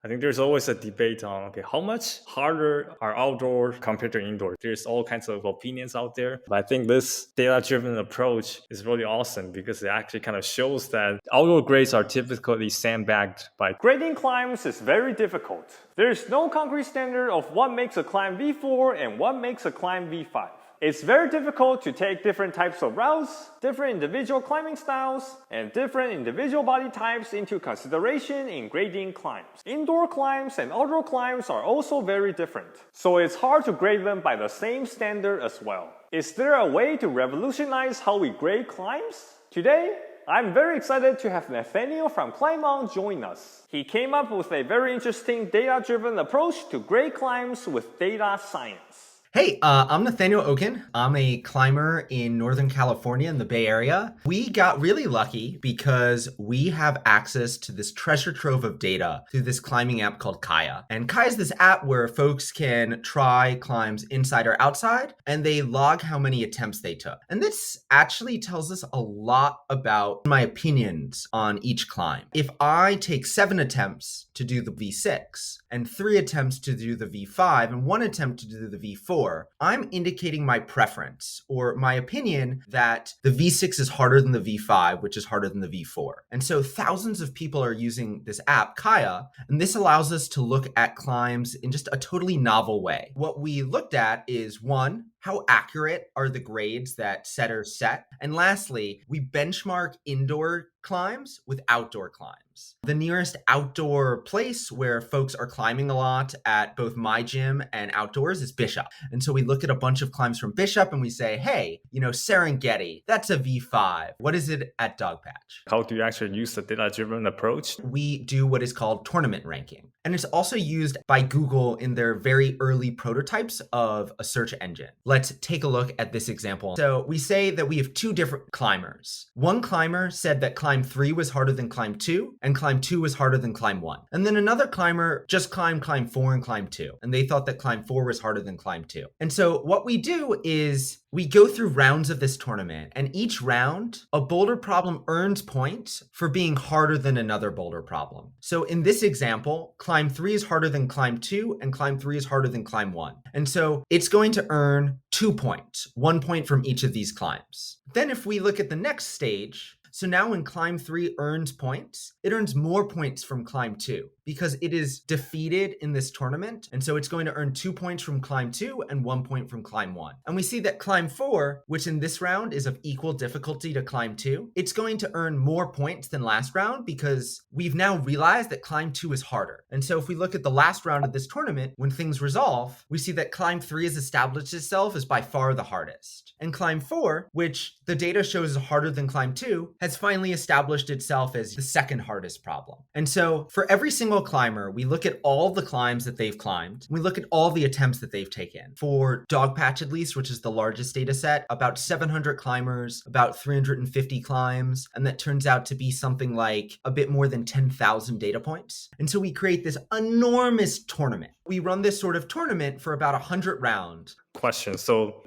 I think there's always a debate on, okay, how much harder are outdoor compared to indoor? There's all kinds of opinions out there. But I think this data-driven approach is really awesome because it actually kind of shows that outdoor grades are typically sandbagged by grading climbs is very difficult. There's no concrete standard of what makes a climb V4 and what makes a climb V5. It's very difficult to take different types of routes, different individual climbing styles, and different individual body types into consideration in grading climbs. Indoor climbs and outdoor climbs are also very different, so it's hard to grade them by the same standard as well. Is there a way to revolutionize how we grade climbs? Today, I'm very excited to have Nathaniel from Climb On join us. He came up with a very interesting data-driven approach to grade climbs with data science. Hey, I'm Nathaniel Oken. I'm a climber in Northern California in the Bay Area. We got really lucky because we have access to this treasure trove of data through this climbing app called Kaya. And Kaya is this app where folks can try climbs inside or outside, and they log how many attempts they took. And this actually tells us a lot about my opinions on each climb. If I take 7 attempts to do the V6 and 3 attempts to do the V5 and 1 attempt to do the V4, I'm indicating my preference or my opinion that the V6 is harder than the V5, which is harder than the V4. And so thousands of people are using this app, Kaya, and this allows us to look at climbs in just a totally novel way. What we looked at is, one, how accurate are the grades that setters set? And lastly, we benchmark indoor climbs with outdoor climbs. The nearest outdoor place where folks are climbing a lot at both my gym and outdoors is Bishop. And so we look at a bunch of climbs from Bishop and we say, hey, Serengeti, that's a V5. What is it at Dogpatch? How do you actually use the data-driven approach? We do what is called tournament ranking. And it's also used by Google in their very early prototypes of a search engine. Let's take a look at this example. So we say that we have 2 different climbers. One climber said that climb 3 was harder than climb 2, and climb 2 was harder than climb 1. And then another climber just climbed climb 4 and climb 2, and they thought that climb 4 was harder than climb 2. And so what we do is we go through rounds of this tournament, and each round, a boulder problem earns points for being harder than another boulder problem. So in this example, climb 3 is harder than climb 2, and climb 3 is harder than climb 1. And so it's going to earn 2 points, 1 point from each of these climbs. Then if we look at the next stage, so now when climb 3 earns points, it earns more points from climb 2 because it is defeated in this tournament. And so it's going to earn 2 points from climb 2 and 1 point from climb 1. And we see that climb 4, which in this round is of equal difficulty to climb 2, it's going to earn more points than last round because we've now realized that climb 2 is harder. And so if we look at the last round of this tournament, when things resolve, we see that climb 3 has established itself as by far the hardest. And climb 4, which the data shows is harder than climb 2, has finally established itself as the second hardest problem. And so for every single climber, we look at all the climbs that they've climbed. We look at all the attempts that they've taken. For Dogpatch at least, which is the largest data set, about 700 climbers, about 350 climbs, and that turns out to be something like a bit more than 10,000 data points. And so we create this enormous tournament. We run this sort of tournament for about 100 rounds. Question. So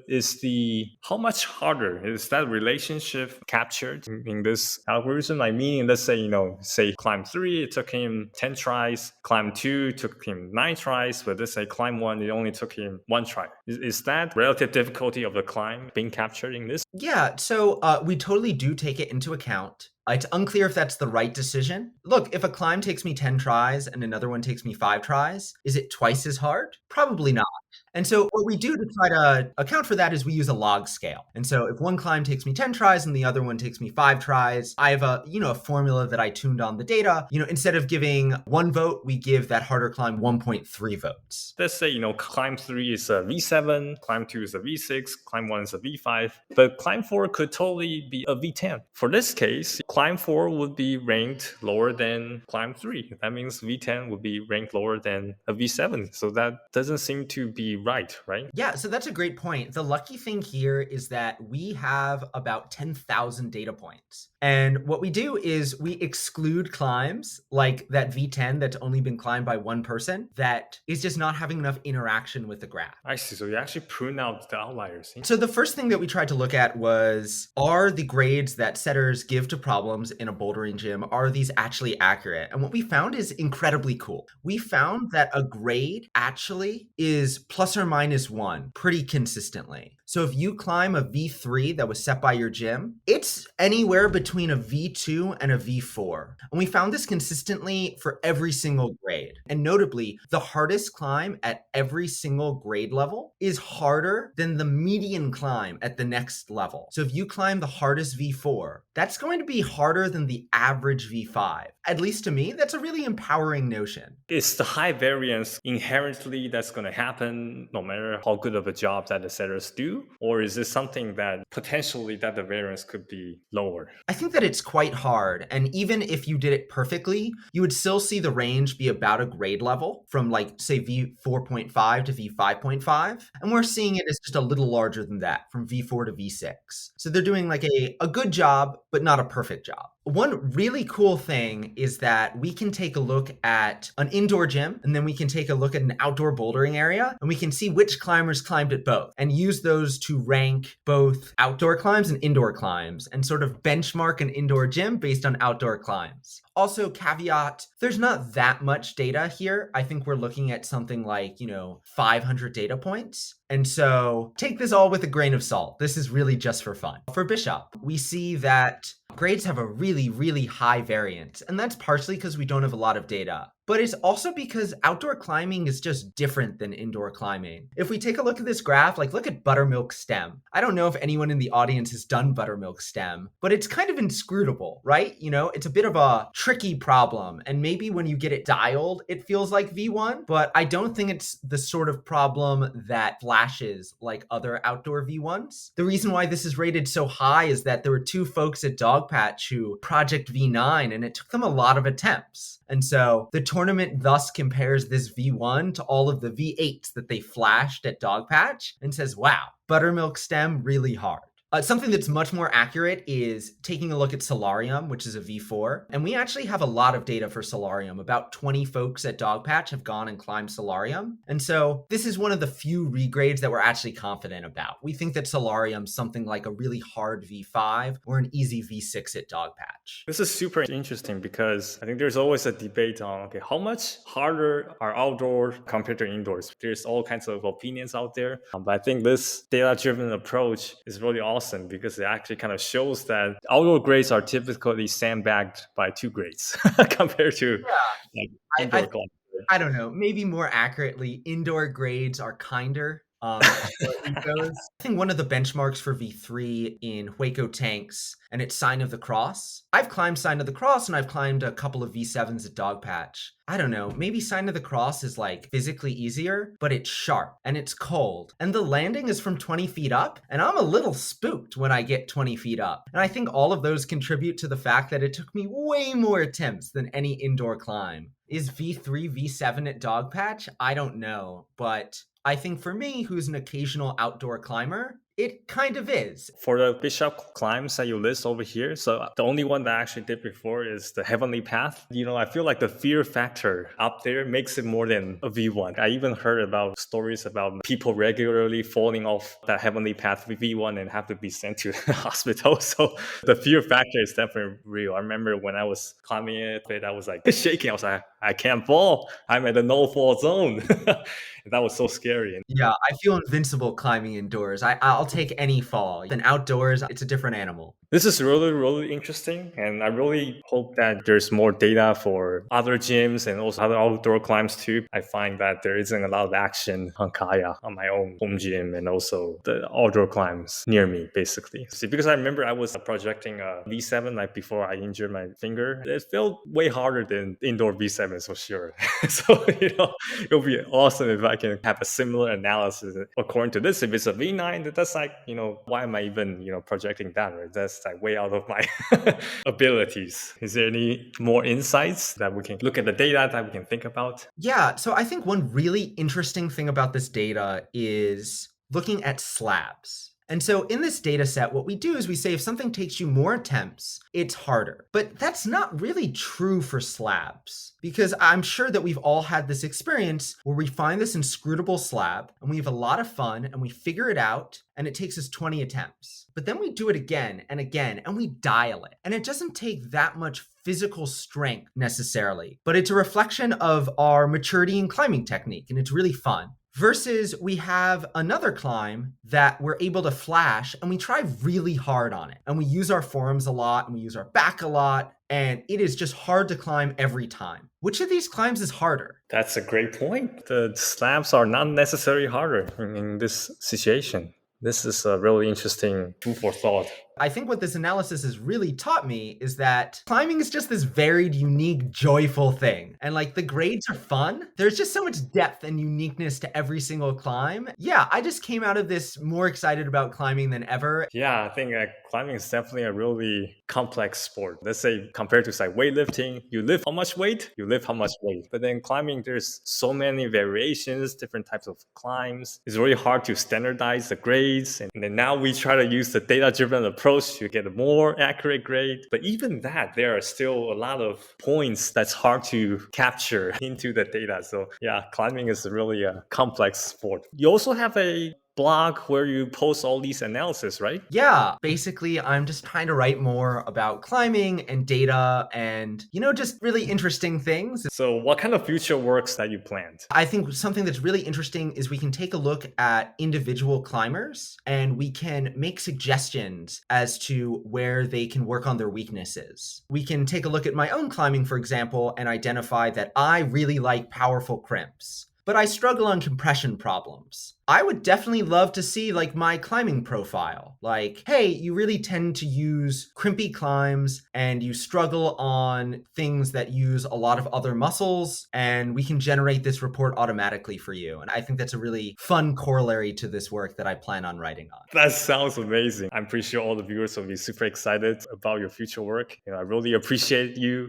how much harder is that relationship captured in this algorithm? Like meaning, let's say climb 3, it took him 10 tries, climb 2 took him 9 tries, but let's say climb 1, it only took him 1 try. Is that relative difficulty of the climb being captured in this? Yeah, so we totally do take it into account. It's unclear if that's the right decision. Look, if a climb takes me 10 tries and another one takes me 5 tries, is it twice as hard? Probably not. And so what we do to try to account for that is we use a log scale. And so if one climb takes me 10 tries and the other one takes me 5 tries, I have a formula that I tuned on the data. Instead of giving 1 vote, we give that harder climb 1.3 votes. Let's say, climb 3 is a V7, climb 2 is a V6, climb 1 is a V5, but climb 4 could totally be a V10. For this case, climb 4 would be ranked lower than climb 3. That means V10 would be ranked lower than a V7. So that doesn't seem to be right? Yeah, so that's a great point. The lucky thing here is that we have about 10,000 data points. And what we do is we exclude climbs like that V10 that's only been climbed by one person that is just not having enough interaction with the graph. I see. So you actually prune out the outliers. So the first thing that we tried to look at was, are the grades that setters give to problems in a bouldering gym, are these actually accurate? And what we found is incredibly cool. We found that a grade actually is plus or minus 1 pretty consistently. So if you climb a V3 that was set by your gym, it's anywhere between a V2 and a V4. And we found this consistently for every single grade. And notably, the hardest climb at every single grade level is harder than the median climb at the next level. So if you climb the hardest V4, that's going to be harder than the average V5. At least to me, that's a really empowering notion. Is the high variance inherently that's going to happen no matter how good of a job that the setters do? Or is this something that potentially that the variance could be lower? I think that it's quite hard. And even if you did it perfectly, you would still see the range be about a grade level from like, say, V4.5 to V5.5. And we're seeing it as just a little larger than that from V4 to V6. So they're doing like a good job, but not a perfect job. One really cool thing is that we can take a look at an indoor gym, and then we can take a look at an outdoor bouldering area, and we can see which climbers climbed at both and use those to rank both outdoor climbs and indoor climbs and sort of benchmark an indoor gym based on outdoor climbs. Also, caveat, there's not that much data here. I think we're looking at something like, 500 data points. And so take this all with a grain of salt. This is really just for fun. For Bishop, we see that grades have a really, really high variance. And that's partially because we don't have a lot of data. But it's also because outdoor climbing is just different than indoor climbing. If we take a look at this graph, like look at buttermilk stem. I don't know if anyone in the audience has done buttermilk stem, but it's kind of inscrutable, right? It's a bit of a tricky problem. And maybe when you get it dialed, it feels like V1, but I don't think it's the sort of problem that flashes like other outdoor V1s. The reason why this is rated so high is that there were two folks at Dogpatch who project V9, and it took them a lot of attempts. And so the tournament thus compares this V1 to all of the V8s that they flashed at Dogpatch and says, wow, buttermilk stem really hard. Something that's much more accurate is taking a look at Solarium, which is a V4. And we actually have a lot of data for Solarium. About 20 folks at Dogpatch have gone and climbed Solarium. And so this is one of the few regrades that we're actually confident about. We think that Solarium's something like a really hard V5 or an easy V6 at Dogpatch. This is super interesting because I think there's always a debate on, how much harder are outdoors compared to indoors? There's all kinds of opinions out there. But I think this data-driven approach is really awesome because it actually kind of shows that outdoor grades are typically sandbagged by 2 grades compared to indoor climbing. I don't know. Maybe more accurately, indoor grades are kinder. I think one of the benchmarks for V3 in Hueco tanks, and it's Sign of the Cross. I've climbed Sign of the Cross and I've climbed a couple of V7s at Dogpatch. I don't know, maybe Sign of the Cross is like physically easier, but it's sharp and it's cold. And the landing is from 20 feet up, and I'm a little spooked when I get 20 feet up. And I think all of those contribute to the fact that it took me way more attempts than any indoor climb. Is V3, V7 at Dogpatch? I don't know, but I think for me, who's an occasional outdoor climber, it kind of is. For the Bishop climbs that you list over here, so the only one that I actually did before is the Heavenly Path. I feel like the fear factor up there makes it more than a V1. I even heard about stories about people regularly falling off that Heavenly Path V1 and have to be sent to the hospital. So the fear factor is definitely real. I remember when I was climbing it, I was like shaking. I was like, I can't fall. I'm at the no fall zone. That was so scary. Yeah, I feel invincible climbing indoors. I'll take any fall. And outdoors, it's a different animal. This is really, really interesting. And I really hope that there's more data for other gyms and also other outdoor climbs too. I find that there isn't a lot of action on Kaya, on my own home gym, and also the outdoor climbs near me, basically. See, because I remember I was projecting a V7 like before I injured my finger. It felt way harder than indoor V7s for sure. So, it'll be awesome if I can have a similar analysis. According to this, if it's a V9, that's like, why am I even, projecting that, right? That's like way out of my abilities. Is there any more insights that we can look at the data that we can think about? Yeah, so I think one really interesting thing about this data is looking at slabs. And so in this data set, what we do is we say if something takes you more attempts, it's harder. But that's not really true for slabs, because I'm sure that we've all had this experience where we find this inscrutable slab and we have a lot of fun and we figure it out and it takes us 20 attempts. But then we do it again and again and we dial it. And it doesn't take that much physical strength necessarily, but it's a reflection of our maturity in climbing technique, and it's really fun. Versus we have another climb that we're able to flash and we try really hard on it. And we use our forearms a lot and we use our back a lot. And it is just hard to climb every time. Which of these climbs is harder? That's a great point. The slabs are not necessarily harder in this situation. This is a really interesting food for thought. I think what this analysis has really taught me is that climbing is just this varied, unique, joyful thing. And like the grades are fun. There's just so much depth and uniqueness to every single climb. Yeah, I just came out of this more excited about climbing than ever. Yeah, I think climbing is definitely a really complex sport. Let's say compared to say weightlifting, you lift how much weight, you lift how much weight. But then climbing, there's so many variations, different types of climbs. It's really hard to standardize the grades. And then now we try to use the data-driven approach to get a more accurate grade. But even that, there are still a lot of points that's hard to capture into the data. So yeah, climbing is really a complex sport. You also have a blog where you post all these analysis, right? Yeah, basically I'm just trying to write more about climbing and data and, just really interesting things. So what kind of future works that you planned? I think something that's really interesting is we can take a look at individual climbers and we can make suggestions as to where they can work on their weaknesses. We can take a look at my own climbing, for example, and identify that I really like powerful crimps, but I struggle on compression problems. I would definitely love to see like my climbing profile. Like, hey, you really tend to use crimpy climbs and you struggle on things that use a lot of other muscles, and we can generate this report automatically for you. And I think that's a really fun corollary to this work that I plan on writing on. That sounds amazing. I'm pretty sure all the viewers will be super excited about your future work. I really appreciate you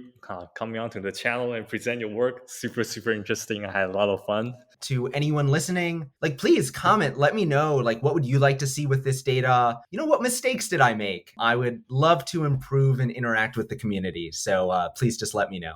coming onto the channel and present your work. Super, super interesting. I had a lot of fun. To anyone listening, please comment, let me know, what would you like to see with this data? What mistakes did I make? I would love to improve and interact with the community. So please just let me know.